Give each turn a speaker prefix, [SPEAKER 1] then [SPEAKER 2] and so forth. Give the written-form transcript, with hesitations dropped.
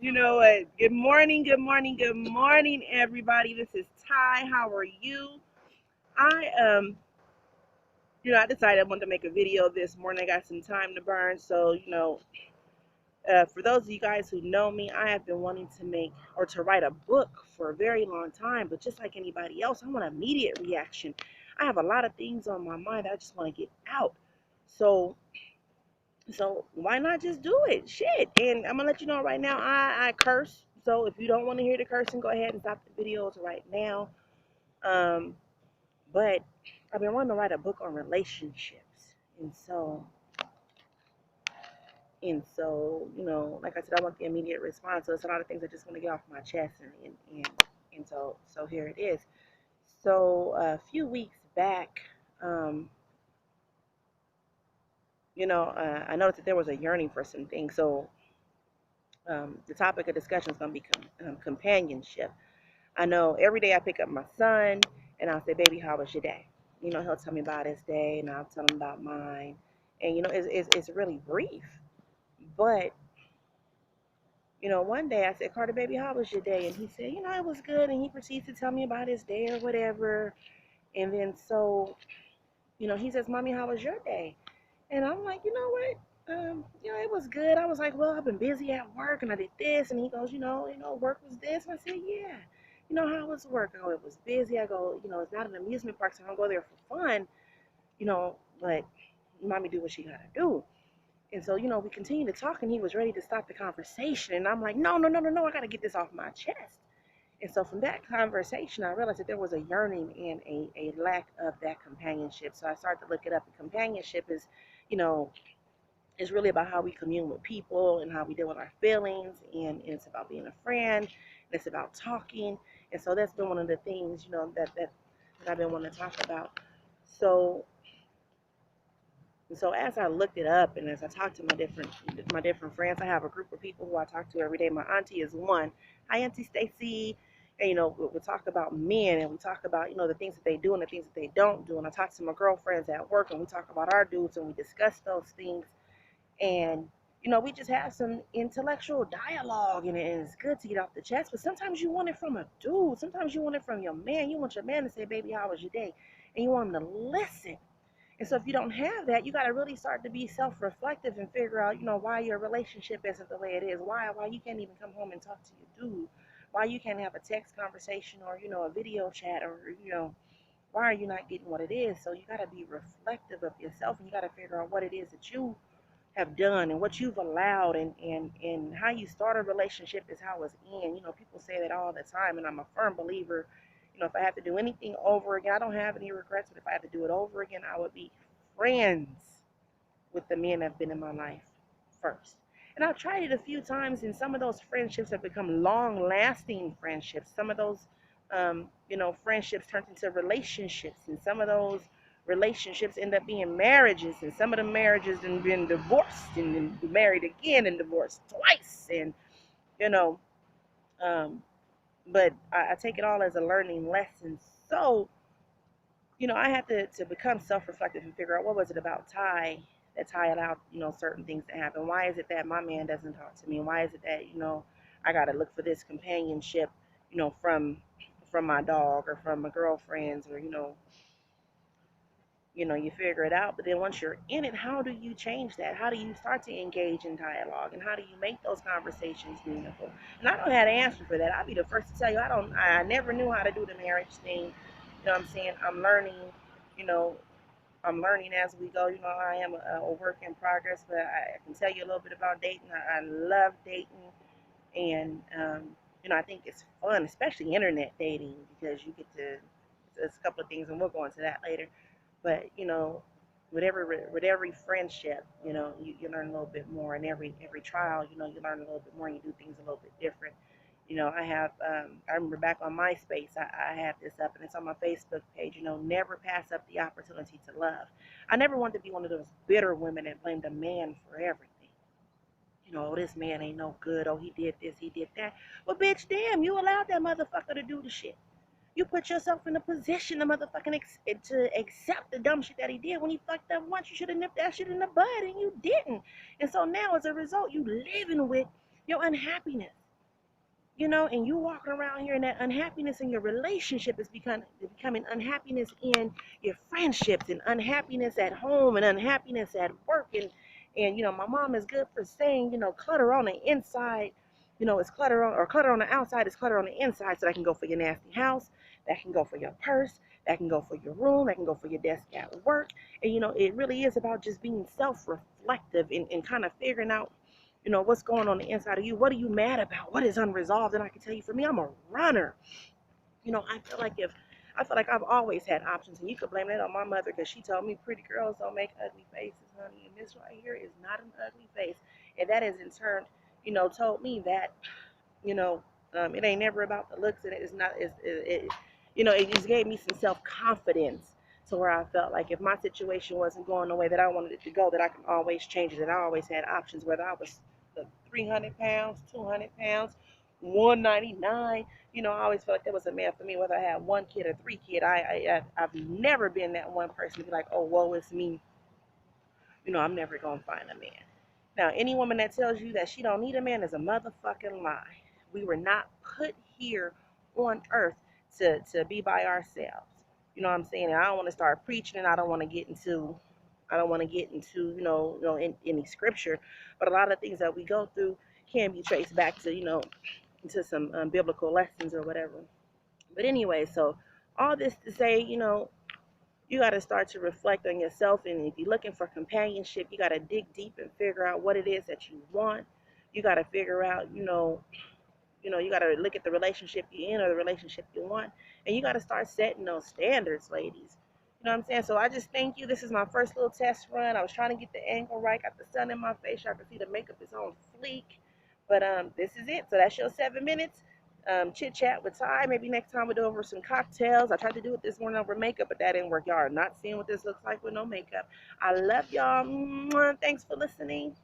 [SPEAKER 1] You know what? Good morning, good morning, good morning, everybody. This is Ty. How are you? I I decided I wanted to make a video this morning. I got some time to burn, so for those of you guys who know me, I have been wanting to make or to write a book for a very long time. But just like anybody else, I want immediate reaction. I have a lot of things on my mind that I just want to get out. So So why not just do it? Shit. And I'm gonna let you know right now, I curse. So if you don't want to hear the cursing, go ahead and stop the videos right now. Um, but I've been wanting to write a book on relationships. And so, like I said, I want the immediate response. So it's a lot of things I just want to get off my chest and so here it is. So a few weeks back, um, I noticed that there was a yearning for some things. So the topic of discussion is going to be companionship. I know every day I pick up my son and I'll say, "Baby, how was your day?" He'll tell me about his day and I'll tell him about mine. And, it's really brief. But, one day I said, "Carter, baby, how was your day?" And he said, "It was good." And he proceeds to tell me about his day or whatever. And then he says, "Mommy, how was your day?" And I'm like, "You know what? It was good." I was like, "Well, I've been busy at work and I did this." And he goes, "Work was this." And I said, "Yeah." How was work? I go, "It was busy." I go, "It's not an amusement park, so I don't go there for fun, but mommy do what she gotta do." And so, we continued to talk and he was ready to stop the conversation. And I'm like, "No, no, no, no, no, I gotta get this off my chest." And so from that conversation, I realized that there was a yearning and a lack of that companionship. So I started to look it up. And companionship you know, is really about how we commune with people and how we deal with our feelings. And it's about being a friend. And it's about talking. And so that's been one of the things, that I've been wanting to talk about. So so as I looked it up and as I talked to my different friends, I have a group of people who I talk to every day. My auntie is one. Hi, Auntie Stacy. And we talk about men and we talk about the things that they do and the things that they don't do. And I talk to my girlfriends at work and we talk about our dudes and we discuss those things. And we just have some intellectual dialogue and it's good to get off the chest. But sometimes you want it from a dude. Sometimes you want it from your man. You want your man to say, "Baby, how was your day?" And you want him to listen. And so if you don't have that, you got to really start to be self-reflective and figure out, why your relationship isn't the way it is. Why you can't even come home and talk to your dude. Why you can't have a text conversation or, a video chat or, why are you not getting what it is? So you got to be reflective of yourself and you got to figure out what it is that you have done and what you've allowed and how you start a relationship is how it's in. People say that all the time and I'm a firm believer. If I have to do anything over again, I don't have any regrets, but if I had to do it over again, I would be friends with the men that have been in my life first. And I've tried it a few times, and some of those friendships have become long lasting friendships. Some of those, friendships turned into relationships, and some of those relationships end up being marriages, and some of the marriages have been divorced and then married again and divorced twice. And, you know, um, but I take it all as a learning lesson. So, I had to become self-reflective and figure out what was it about Ty that Ty allowed, certain things to happen. Why is it that my man doesn't talk to me? Why is it that, I got to look for this companionship, from my dog or from my girlfriends or, you figure it out. But then once you're in it, how do you change that? How do you start to engage in dialogue? And how do you make those conversations meaningful? And I don't have an answer for that. I'll be the first to tell you, I never knew how to do the marriage thing. What I'm saying? You know, I'm learning as we go. I am a work in progress, but I can tell you a little bit about dating. I love dating. And, I think it's fun, especially internet dating, because you get to, there's a couple of things, and we'll go into that later. But with every friendship, you learn a little bit more, and every trial, you learn a little bit more, and you do things a little bit different. I remember back on MySpace, I had this up, and it's on my Facebook page. Never pass up the opportunity to love. I never wanted to be one of those bitter women that blamed a man for everything. Oh, this man ain't no good. Oh, he did this, he did that. Well, bitch, damn, you allowed that motherfucker to do the shit. You put yourself in a position to to accept the dumb shit that he did. When he fucked up once, you should have nipped that shit in the bud, and you didn't. And so now, as a result, you living with your unhappiness. you know, and you walking around here and that unhappiness in your relationship is becoming unhappiness in your friendships and unhappiness at home and unhappiness at work. And you know, my mom is good for saying, you know, clutter on the inside, you know, it's clutter on, or clutter on the outside is clutter on the inside. So that can go for your nasty house, that can go for your purse, that can go for your room, that can go for your desk at work. And you know, it really is about just being self-reflective and kind of figuring out, you know, what's going on the inside of you. What are you mad about? What is unresolved? And I can tell you, for me, I'm a runner. You know, I feel like I've always had options, and you could blame that on my mother because she told me pretty girls don't make ugly faces, honey. And this right here is not an ugly face, and that has in turn, you know, told me that, you know, it ain't never about the looks, and it is not. You know, it just gave me some self confidence to where I felt like if my situation wasn't going the way that I wanted it to go, that I can always change it. That I always had options, whether I was 300 pounds, 200 pounds, 199. You know, I always felt like there was a man for me, whether I had one kid or three kids. I've never been that one person to be like, oh, woe is me. You know, I'm never gonna find a man. Now, any woman that tells you that she don't need a man is a motherfucking lie. We were not put here on earth to be by ourselves. You know what I'm saying? And I don't want to start preaching, and I don't want to get into, in any scripture, but a lot of things that we go through can be traced back to, into some biblical lessons or whatever. But anyway, so all this to say, you got to start to reflect on yourself. And if you're looking for companionship, you got to dig deep and figure out what it is that you want. You got to figure out, you got to look at the relationship you're in or the relationship you want. And you got to start setting those standards, ladies. You know what I'm saying? So I just thank you. This is my first little test run. I was trying to get the angle right, got the sun in my face. I can see the makeup is on fleek. But this is it. So that's your 7 minutes. Chit chat with Ty. Maybe next time we'll do over some cocktails. I tried to do it this morning over makeup, but that didn't work. Y'all are not seeing what this looks like with no makeup. I love y'all. Thanks for listening.